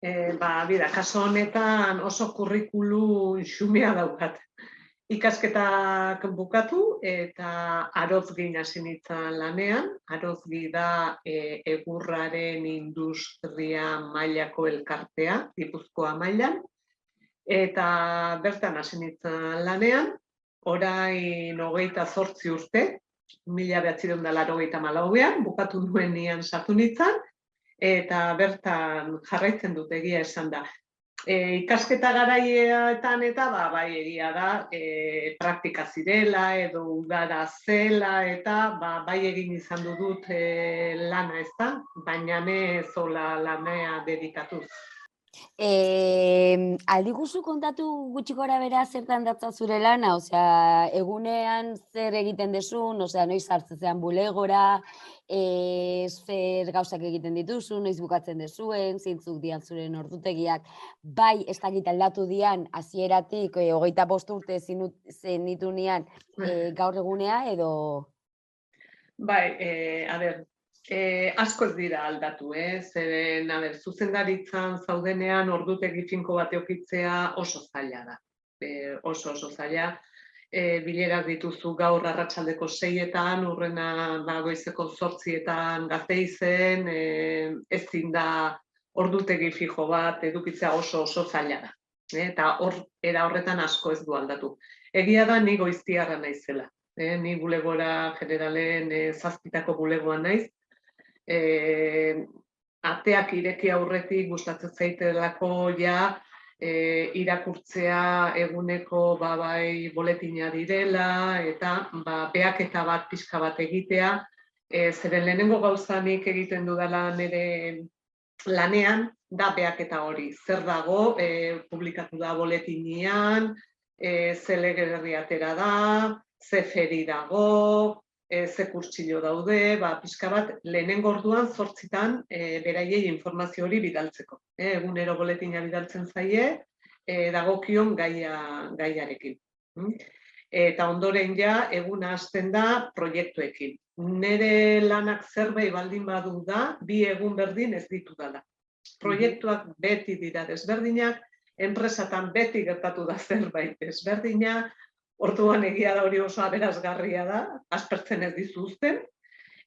Kaso honetan oso kurrikulu xumea daukat. Ikasketak bukatu eta arozgin hasi nintzen lanean. Arozgi da egurraren industria mailako elkartea, Gipuzkoa mailan. Eta bertan hasi nintzen lanean, orain 28 urte, 1984an, bukatu nuenean sartu nintzen, eta bertan jarraitzen dut egia esan da. Ikasketa garaietan eta bai egia da, praktika zirela edo udara zela eta bai egin izan dut lana ez da, baina zola lanea dedikatuz. Aldiguzu kontatu gutxi gora bera zertan datza zure lana, osea, egunean zer egiten dezun, osea, noiz hartzean bulegora, zer gauzak egiten dituzu, noiz bukatzen dezuen, zeintzuk dian zuren ordutegiak, bai, ez dakit aldatu dian, hasieratik 25 urte zenitunean gaur egunea, edo... Bai, asko ez dira aldatu, zeren, zuzendaritzan zaudenean ordutegi finko bat eukitzea oso zaila da. Oso zaila. Bilerak dituzu gaur arratsaldeko 6etan, urrena goizeko 8etan Gasteizen, ezin da ordutegi fijo bat edukitzea oso zaila da. Eta era horretan asko ez du aldatu. Egia da ni goiztiarra naizela. Ni bulegora generalen 7 bulegoan naiz. Ateak ireki aurretik gustatzen zaitelako irakurtzea eguneko bai boletina direla eta behaketa bat pixka bat egitea. Zeren lehenengo gauzanik egiten dudala nire lanean da behaketa hori. Zer dago, publikatu da boletinean, ze lege berri atera da, ze feri dago, ze kurtsillo daude, pixka bat lehenengo orduan 8etan beraiei informazio hori bidaltzeko. Egunero boletina bidaltzen zaie, dagokion gaiarekin. Eta ondoren eguna hasten da proiektuekin. Nire lanak zerbait baldin badu da, 2 egun berdin ez ditudala. Proiektuak beti dira desberdinak, enpresatan beti gertatu da zerbait desberdina, orduan egia da hori oso aberasgarria da, aspertzen ez dizuzten,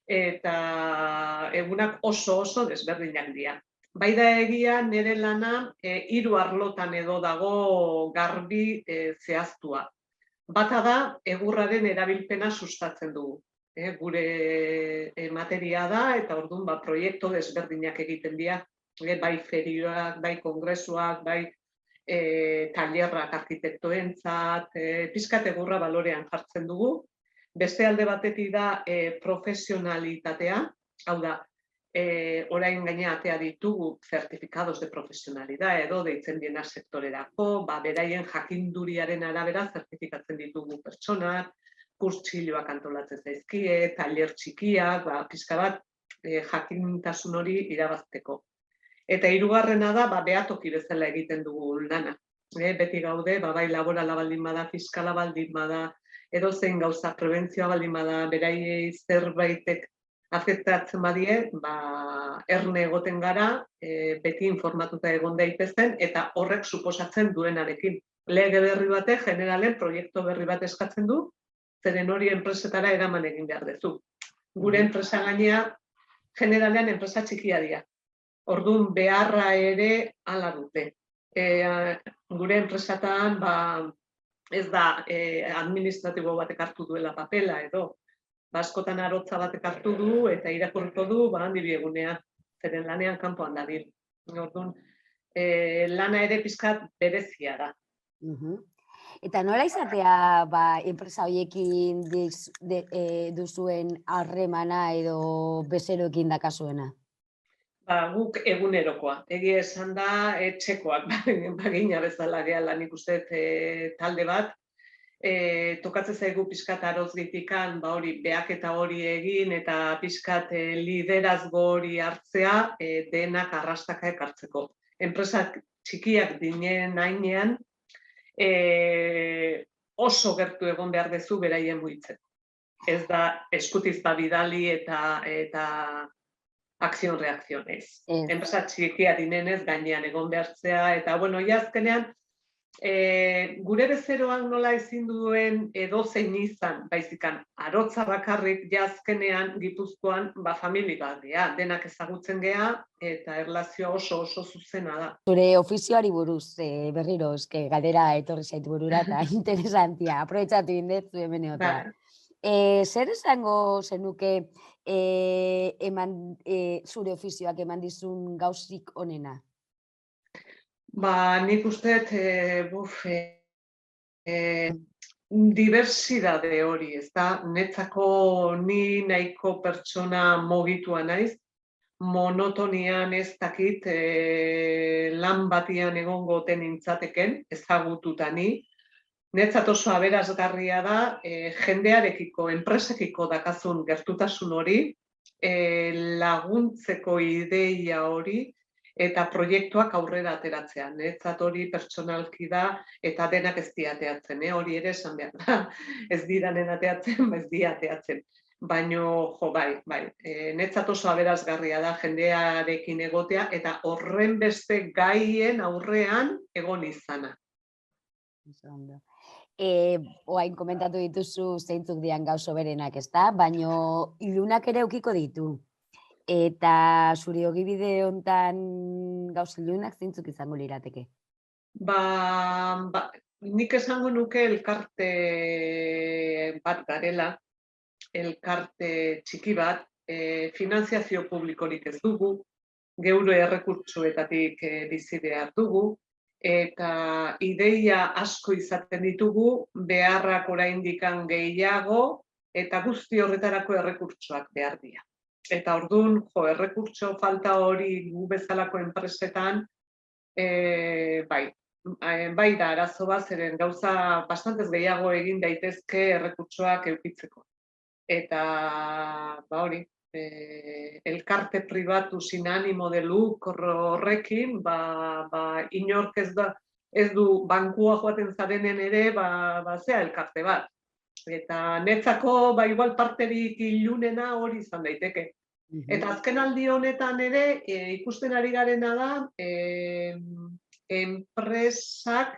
eta egunak oso desberdinak dira. Bai da egia nire lana 3 arlotan edo dago garbi zehaztua. Bata da egurraren erabilpena sustatzen dugu. Gure materia da eta orduan proiektu desberdinak egiten dira. Bai ferioak, bai kongresuak, bai tailerrak arkitektoentzat, pixkat egurra balorean jartzen dugu. Beste alde batetik da profesionalitatea, hau da, orain gaina atea ditugu certificados de profesionalidad edo deitzen diena sektorerako, beraien jakinduriaren arabera zertifikatzen ditugu pertsonak, kurtsilloak antolatzen zaizkie, tailer txikiak, pixka bat jakintasun hori irabazteko. Eta 3. da, behatoki bezala egiten dugu lana. Beti gaude, bai laborala baldin bada, fiskala baldin bada, edo zein gauza prebentzioa baldin bada, beraiei zerbaitek afektatzen badie, erne egoten gara, beti informatuta egon daitezen, eta horrek suposatzen duenarekin. Lege berri batek, generalen proiektu berri bat eskatzen du, zeren hori enpresetara eraman egin behar dezu. Gure enpresa gainea, generalean enpresa txikia dira. Orduan beharra ere hala dute. Gure enpresatan ez da administratibo batek hartu duela papela edo. Askotan arotza batek hartu du eta irakurriko du handi biegunea. Zeren lanean kanpoan dabil. Orduan lana ere pixkat berezia da. Eta nola izatea enpresa horiekin duzuen harremana edo bezeroekin dakasuena? Guk egunerokoa. Egia esan da, etxekoak bagina bezala gehala nik uste talde bat. Tokatzen zaigu pixkat arozgitikan, hori behaketa hori egin eta pixkat liderazgo hori hartzea denak arrastaka ekartzeko. Enpresak txikiak dinen hainean oso gertu egon behar dezu beraien muitzeko. Ez da eskutiz bidali eta akzion-reakzion ez. Ez. Enpresa txikia dinenez gainean egon behartzea, eta bueno, azkenean, gure bezeroan nola ezin duen edozein izan, baizikan, arotza bakarrik jazkenean Gipuzkoan famili bat gea, denak ezagutzen gea, eta erlazioa oso zuzena da. Zure ofizioari buruz, berriro, galdera etorri zait burura, eta interesantia, aprobetxatu indetzu hemen egotea. Zer esango zenuke zure ofizioak eman dizun gauzik onena? Nik usteet, diversidade hori, ez da, netzako ni nahiko pertsona mogitua naiz, monotonian ez dakit lan batian egongo oten nintzateken, ezagututa ni. Netzat oso aberasgarria da jendearekiko, enpresekiko dakazun gertutasun hori, laguntzeko ideia hori, eta proiektuak aurrera ateratzea. Netzat hori pertsonalki da, eta denak ez diateatzen, hori ere esan behar da. Ez diranen ateatzen, ez diateatzen. Baino, bai, netzat oso aberasgarria da jendearekin egotea, eta horren beste gaien aurrean egon izana. Oain komentatu dituzu zeintzuk dian gauzo berenak, ezta? Baino ilunak ere eukiko ditu. Eta zure ogibide hontan gauza ilunak zeintzuk izango lirateke? Nik esango nuke elkarte bat garela, elkarte txiki bat, finanziazio publikorik ez dugu, geure errekurtsoetatik bizi behar dugu, eta ideia asko izaten ditugu, beharrak oraindikan gehiago, eta guzti horretarako errekurtsoak behar dira. Eta orduan, errekurtso falta hori gu bezalako enpresetan, bai da arazo bat, zeren gauza bastantez gehiago egin daitezke errekurtsoak eukitzeko. Eta, hori, elkarte pribatu sin animo de lucro horrekin, inork ez du bankua joaten zarenen ere, zea elkarte bat. Eta netzako, igual parterik ilunena hori izan daiteke. Eta azken aldi honetan ere, ikusten ari garena da, enpresak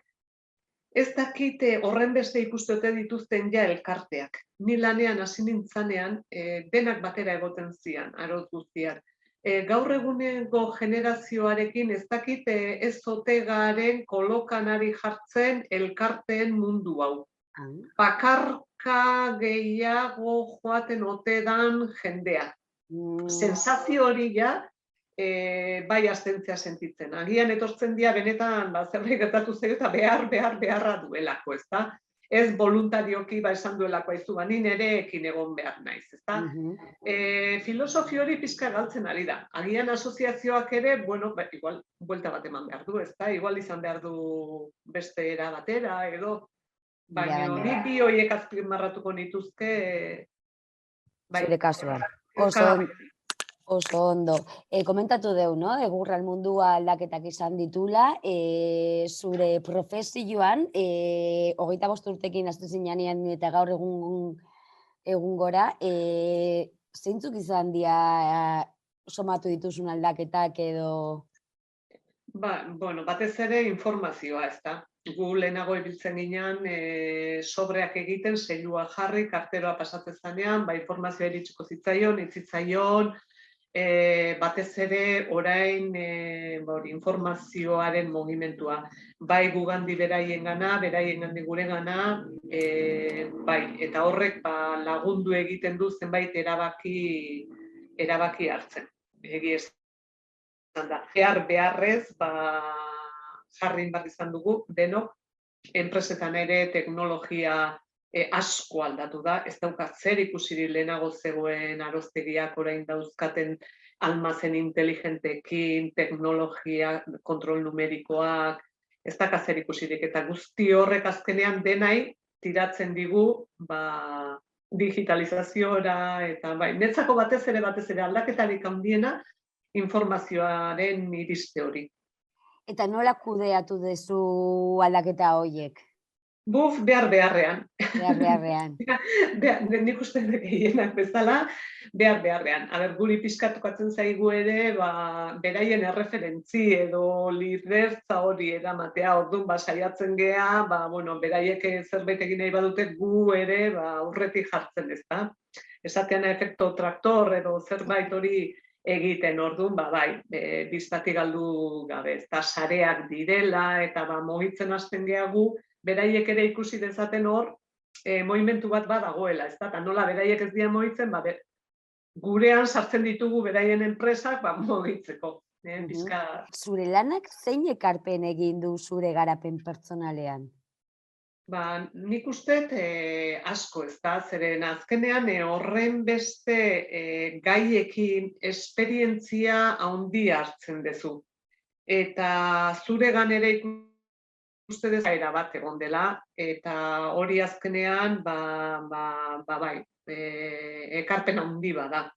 ez dakite horren beste ikustote dituzten ja elkarteak. Ni lanean hasi nintzanean, denak batera egoten zian, arotz guztiak. Gaur eguneko generazioarekin ez dakite ez ote garen kolokanari jartzen elkarteen mundu hau. Bakarka gehiago joaten ote dan jendea. Sensazio hori ja, bai astentzia sentitzen. Agian etortzen dira benetan zerbait gertatu zaio eta beharra duelako, ezta? Ez voluntarioki esan duelako aizu, ni nereekin egon behar naiz, ezta? Filosofia hori pixka galtzen ari da. Agian asoziazioak ere, igual, buelta bat eman behar du, ezta? Igual izan behar du beste era batera, edo. Baina ni bi horiek azpimarratuko nituzke. Zure kasuan. Oso ondo. Komentatu deu, no? Egurral mundua aldaketak izan ditula. Zure profesioan, 25 urtekin hastu zinean eta gaur egun gora, zeintzuk izan dira somatu dituzun aldaketak edo? Batez ere informazioa, ez da. Gu lehenago ibiltzen ginean, sobreak egiten, seilua jarri, karteroa pasatzen zanean, informazioa iritsiko zitzaion, itzitzaion, batez ere orain informazioaren mugimentua. Bai gugandi beraien gana, beraien gandi gure gana, eta horrek lagundu egiten du zenbait erabaki hartzen. Egi esan da. Beharrez, jarrin bat izan dugu, denok, enpresetan ere teknologia asko aldatu da, ez daukat zer ikusirik lehenago zegoen aroztegiak orain dauzkaten almazen inteligentekin, teknologia, kontrol numerikoak, ez daukat zer ikusirik, eta guzti horrek azkenean denai tiratzen digu digitalizaziora, eta netzako batez ere aldaketarik handiena informazioaren iriste hori. Eta nola kudeatu duzu aldaketa horiek? Buf, beharrean. Beharrean. Nik uste dut gehienak bezala, beharrean. Guri pizkatukatzen zaigu ere, beraien erreferentzi edo lidertza hori eramatea, orduan saiatzen gea, beraiek zerbait egin nahi badute gu ere aurretik jartzen, ezta? Esatean efekto traktor edo zerbait hori egiten, orduan, bai, biztatik galdu gabe, ezta sareak direla, eta mugitzen hasten geagu, beraiek ere ikusi dezaten hor, movimentu bat badagoela, ezta? Eta nola beraiek ez dira mugitzen, gurean sartzen ditugu beraien enpresak mugitzeko. Zure lanak zein ekarpen egin du zure garapen pertsonalean? Nik uste asko, ezta? Zeren azkenean horren beste gaiekin esperientzia handia hartzen duzu. Eta zuregan ere uste dut gaira bat egon dela, eta hori azkenean, bai, ekarpen handi bada.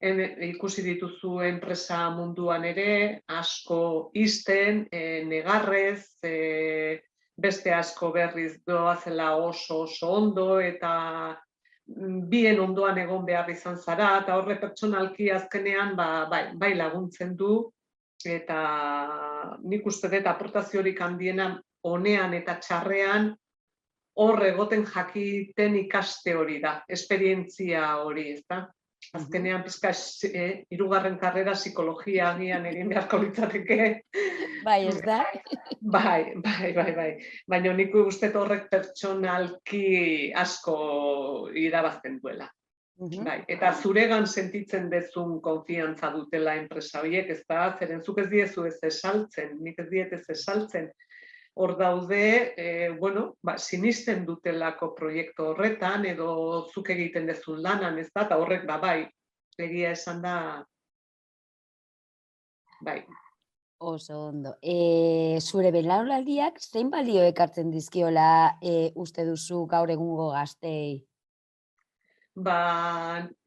Ikusi dituzu enpresa munduan ere, asko isten, negarrez, beste asko berriz doazela oso ondo, eta bien ondoan egon behar izan zara, eta horre pertsonalki azkenean, bai laguntzen du, eta nik uste dut aportaziorik handiena honean eta txarrean hor egoten jakiten ikaste hori da, esperientzia hori, ezta? Azkenean pizka hirugarren karrera psikologia agian egin beharko litzateke. Bai, ez da? Bai. Baina nik uste horrek pertsonalki asko irabazten duela. Bai, eta zuregan sentitzen dezun konfiantza dutela enpresa horiek, ez da, zeren zuk ez diezu ez esaltzen, nik ez diet ez esaltzen. Hor daude, sinisten dutelako proiektu horretan, edo zuk egiten dezun lanan, ez da, eta horrek, bai, egia esan da, bai. Oso ondo. Zure belaunaldiak zein balio ekartzen dizkiola uste duzu gaur egungo gaztei?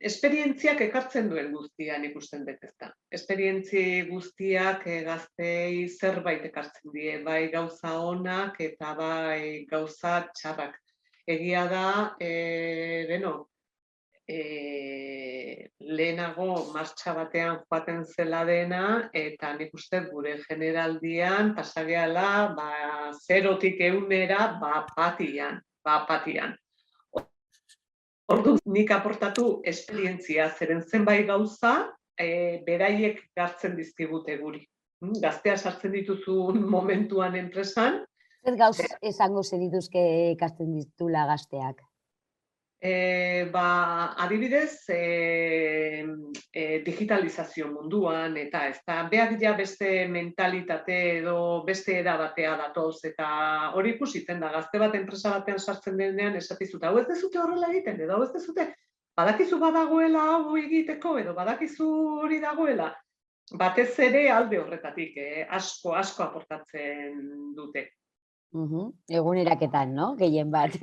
Esperientziak ekartzen duen guztian ikusten dut, ezta. Esperientzi guztiak gaztei zerbait ekartzen die, bai gauza onak eta bai gauza txarrak. Egia da, lehenago martxa batean joaten zela dena, eta nik uste gure generaldian pasageala 0-tik 100-era bapatian. Orduan, nik aportatu esperientzia, zeren zenbait gauza, beraiek gartzen dizkigute guri. Gaztea sartzen dituzun momentuan enpresan. Zer gauz esango zenituzke ekartzen ditula gazteak? Adibidez, digitalizazio munduan, eta ez da, behar dira beste mentalitate edo beste erabatea datoz, eta hori ikusitzen da, gazte bat enpresa batean sartzen denean esatizuta, hau ez dezute horrela egiten, edo hau ez dezute, badakizu badagoela hau egiteko, edo badakizu hori dagoela, batez ere alde horretatik, asko aportatzen dute. Eguneraketan, no? Gehien bat.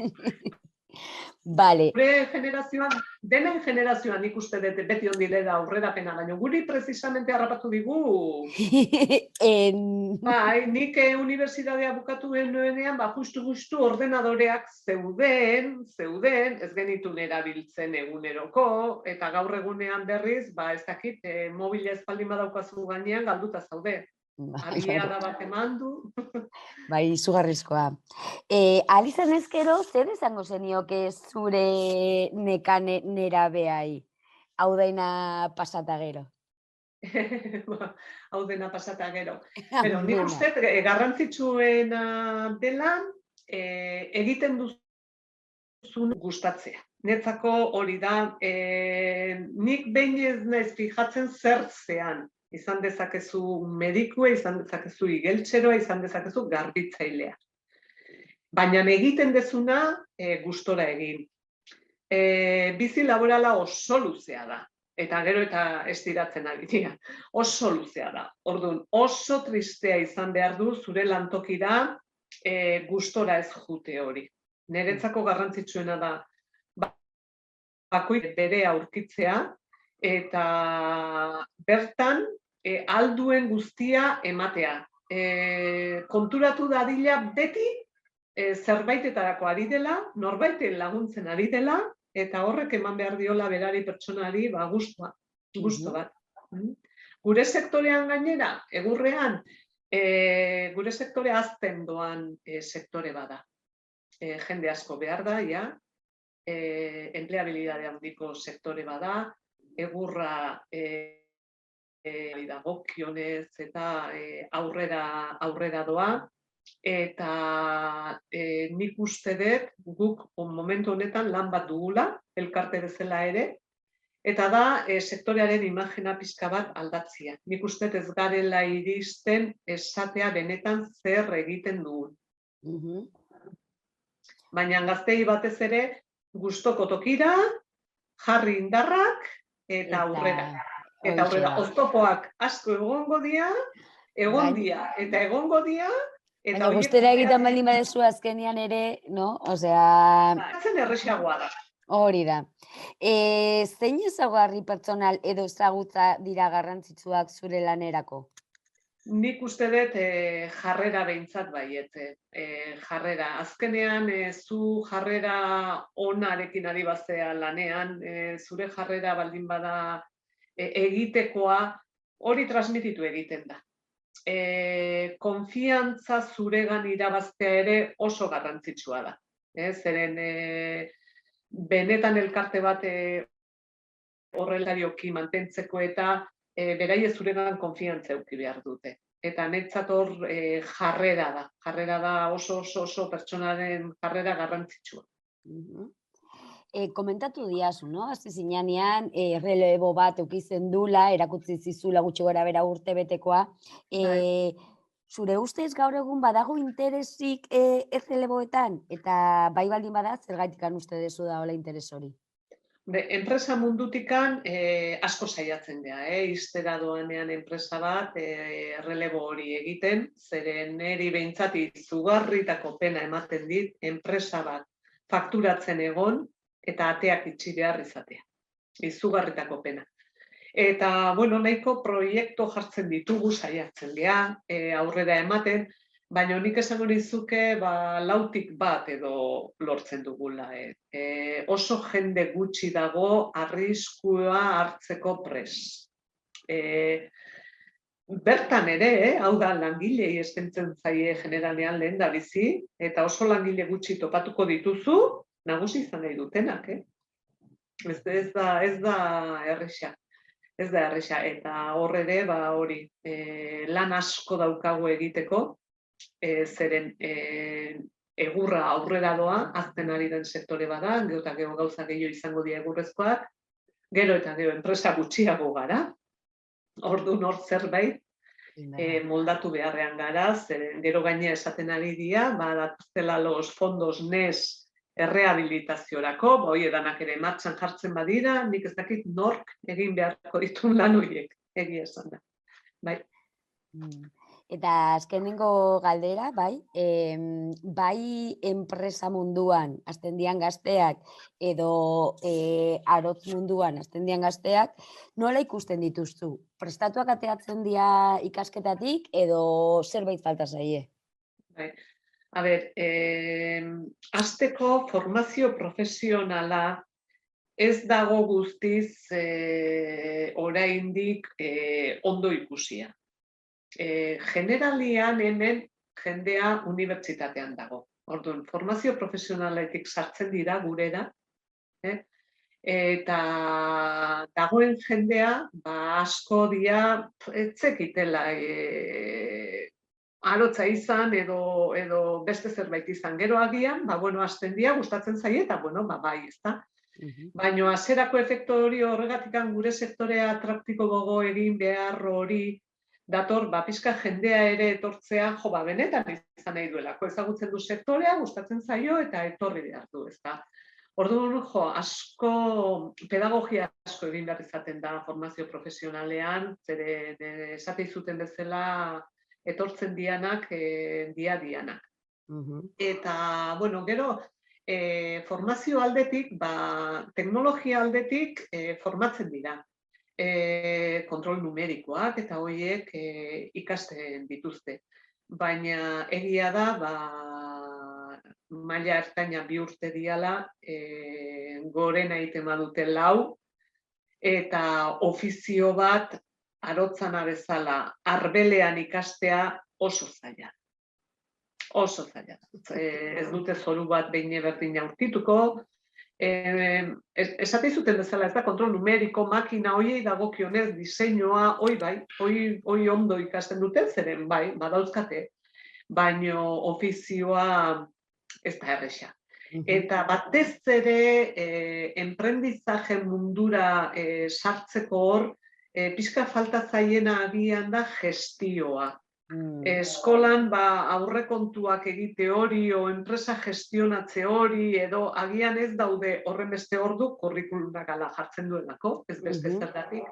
Vale. Gure generazioan, denen generazioan nik uste dut beti ondilera aurrerapena, baina guri precisamente harrapatu digu. Bai, nik unibertsitatea bukatu nuenean, justu ordenadoreak zeuden, ez genitun erabiltzen eguneroko, eta gaur egunean berriz, ez dakit, mobila espaldin badaukazu gainean, galduta zaude. Aliada bat eman du. Bai, izugarrizkoa. Alizan ezkero, zer esango zenioke zure nekane nerabeai? Hau dena pasata gero. Hau dena pasata gero. Pero nik uste, garrantzitsuena dela, egiten duzun gustatzea. Netzako hori da, nik behin ez naiz fijatzen zertzean. Izan dezakezu medikua, izan dezakezu igeltseroa, izan dezakezu garbitzailea. Baina egiten dezuna gustora egin. Bizi laborala oso luzea da. Eta gero eta estiratzen ari dira. Oso luzea da. Orduan, oso tristea izan behar du zure lantokira gustora ez jute hori. Niretzako garrantzitsuena da bakoitz bere aurkitzea eta bertan alduen guztia ematea. Konturatu dadila beti zerbaitetarako ari dela, norbaiten laguntzen ari dela, eta horrek eman behar diola berari pertsonari gusto bat. Gure sektorean gainera, egurrean, gure sektorea azten doan sektore bada. Jende asko behar da, empleabilidade handiko sektore bada, egurra dagokionez eta aurrera doa, eta nik uste dut guk momentu honetan lan bat dugula, elkarte bezala ere, eta da sektorearen imagina pixka bat aldatzia. Nik uste dut ez garela iristen esatea benetan zer egiten dugun. Baina gaztei batez ere gustoko tokira, jarri indarrak eta aurrera. Eta aurrera, oztopoak asko egongo dira, eta egongo dira. Baina guztera egiten baldin badezu azkenean ere, no? Osea... Zen erresiagoa da. Hori da. Zein ezaugarri pertsonal edo ezagutza dira garrantzitsuak zure lanerako? Nik uste dut jarrera behintzat baiet. Jarrera. Azkenean, zu jarrera onarekin ari bazea lanean, zure jarrera baldin bada egitekoa, hori transmititu egiten da. Konfiantza zuregan irabaztea ere oso garrantzitsua da. Zeren benetan elkarte bat horrelarioki mantentzeko eta beraie zuregan konfiantza eduki behar dute. Eta netzat hor jarrera da. Jarrera da oso pertsonaren jarrera garrantzitsua. Komentatu diazu, no? Hasi zinean, errelebo bat eukitzen dula, erakutsi zizula gutxi gora bera urte betekoa. Zure ustez gaur egun badago interesik erreleboetan? Eta bai baldin bada, zergaitik uste dezu da hola interes hori? Enpresa mundutikan asko saiatzen dira, iztera doanean enpresa bat errelebo hori egiten, zeren niri behintzat izugarritako pena ematen dit, enpresa bat fakturatzen egon, eta ateak itxi behar izatea. Izugarritako pena. Eta, nahiko proiektu jartzen ditugu, saiatzen dira, aurrera ematen, baina nik esango nizuke lautik bat edo lortzen dugula. Oso jende gutxi dago arriskua hartzeko pres. Bertan ere, hau da langilei eskaintzen zaie generalean lehen da bizi, eta oso langile gutxi topatuko dituzu, nagusi izan nahi dutenak, Ez da erresa. Ez da erresa, eta hor ere, hori, lan asko daukagu egiteko, zeren egurra aurrera doa, azten ari den sektore bada, gero eta gauza gehiago izango dira egurrezkoak, gero eta enpresa gutxiago gara, orduan hor zerbait, moldatu beharrean gara, zeren gero gainea esaten ari dira, datuztela los fondos NES errehabilitaziorako, hori edanak ere martxan jartzen badira, nik ez dakit nork egin beharko ditun lan horiek, egia esan da. Bai. Eta azkenengo galdera, bai enpresa munduan hasten dian gazteak edo arotz munduan hasten dian gazteak, nola ikusten dituztu? Prestatuak ateatzen dira ikasketatik edo zerbait falta zaie? Bai. A ber, hasteko formazio profesionala ez dago guztiz oraindik ondo ikusia. Generalian hemen jendea unibertsitatean dago. Orduan, formazio profesionaletik sartzen dira gurera, eta dagoen jendea asko dira etzekitela arotza izan edo beste zerbait izan. Gero agian, hasten dira, gustatzen zaie, eta bai, ezta. Baina hasierako efektu hori horregatik gure sektorea atraktiko gogo egin behar hori dator, pixka jendea ere etortzea, benetan izan nahi duelako. Ezagutzen du sektorea, gustatzen zaio, eta etorri behar du, ezta. Orduan, pedagogia asko egin behar izaten da formazio profesionalean, zere esate izuten bezala, etortzen dianak, dianak. Eta, gero, formazio aldetik, teknologia aldetik formatzen dira. Kontrol numerikoak eta horiek ikasten dituzte. Baina egia da, maila ertaina 2 urte diala, gorena egiten badute 4, eta ofizio bat arotzana bezala arbelean ikastea oso zaila. Oso zaila. Ez dute zoru bat behin berdina aurkituko. Esate zuten bezala, ez da, kontrol numeriko, makina hoiei dagokionez, diseinua, hoi ondo ikasten dute, zeren bai, badauzkate, baino ofizioa ez da erresa. Eta batez ere, enprendizaje mundura sartzeko hor, pixka falta zaiena agian da gestioa. Eskolan aurrekontuak egite hori, o enpresa gestionatze hori, edo agian ez daude horren beste ordu, kurrikulumak ala jartzen duelako, ez beste zergatik.